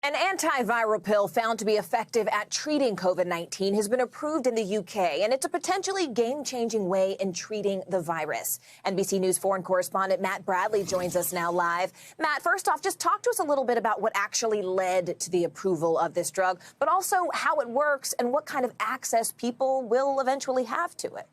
An antiviral pill found to be effective at treating COVID-19 has been approved in the UK, and it's a potentially game-changing way in treating the virus. NBC News foreign correspondent Matt Bradley joins us now live. Matt, first off, just talk to us a little bit about what actually led to the approval of this drug, but also how it works and what kind of access people will eventually have to it.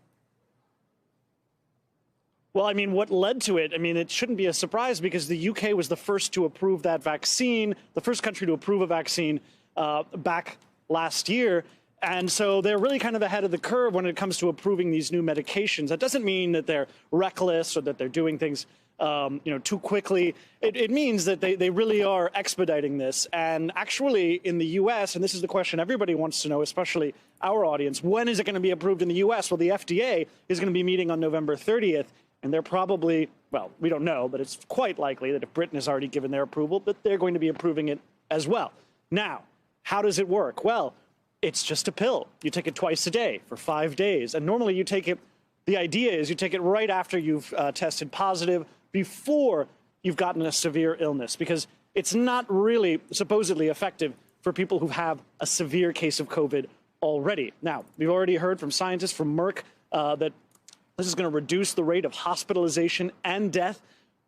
Well, I mean, what led to it? I mean, it shouldn't be a surprise because the UK was the first to approve that vaccine, the first country to approve a vaccine back last year. And so they're really kind of ahead of the curve when it comes to approving these new medications. That doesn't mean that they're reckless or that they're doing things too quickly. It means that they really are expediting this. And actually in the U.S., and this is the question everybody wants to know, especially our audience, when is it going to be approved in the U.S.? Well, the FDA is going to be meeting on November 30th. And they're probably, well, we don't know, but it's quite likely that if Britain has already given their approval, that they're going to be approving it as well. Now, how does it work? Well, it's just a pill. You take it twice a day for 5 days. And normally you take it, the idea is you take it right after you've tested positive, before you've gotten a severe illness, because it's not really supposedly effective for people who have a severe case of COVID already. Now, we've already heard from scientists from Merck that this is going to reduce the rate of hospitalization and death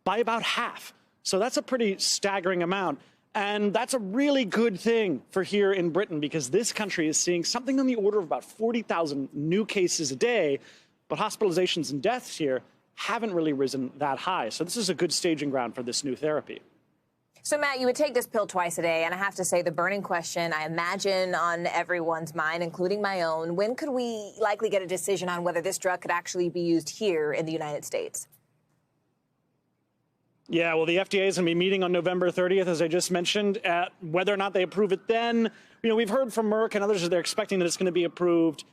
by about half. So that's a pretty staggering amount. And that's a really good thing for here in Britain, because this country is seeing something on the order of about 40,000 new cases a day. But hospitalizations and deaths here haven't really risen that high. So this is a good staging ground for this new therapy. So, Matt, you would take this pill twice a day, and I have to say the burning question, I imagine, on everyone's mind, including my own, when could we likely get a decision on whether this drug could actually be used here in the United States? Yeah, well, the FDA is going to be meeting on November 30th, as I just mentioned. Whether or not they approve it then, we've heard from Merck and others that they're expecting that it's going to be approved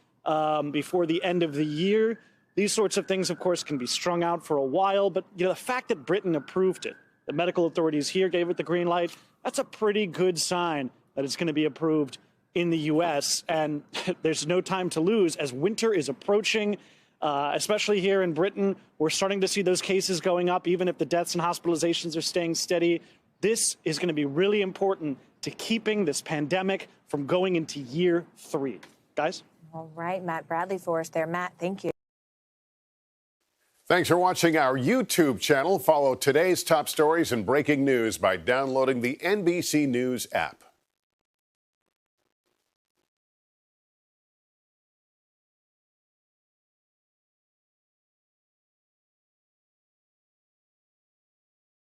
before the end of the year. These sorts of things, of course, can be strung out for a while, but the fact that Britain approved it, the medical authorities here gave it the green light, that's a pretty good sign that it's going to be approved in the U.S. And there's no time to lose as winter is approaching, especially here in Britain. We're starting to see those cases going up, even if the deaths and hospitalizations are staying steady. This is going to be really important to keeping this pandemic from going into year 3. Guys? All right, Matt Bradley for us there. Matt, thank you. Thanks for watching our YouTube channel. Follow today's top stories and breaking news by downloading the NBC News app.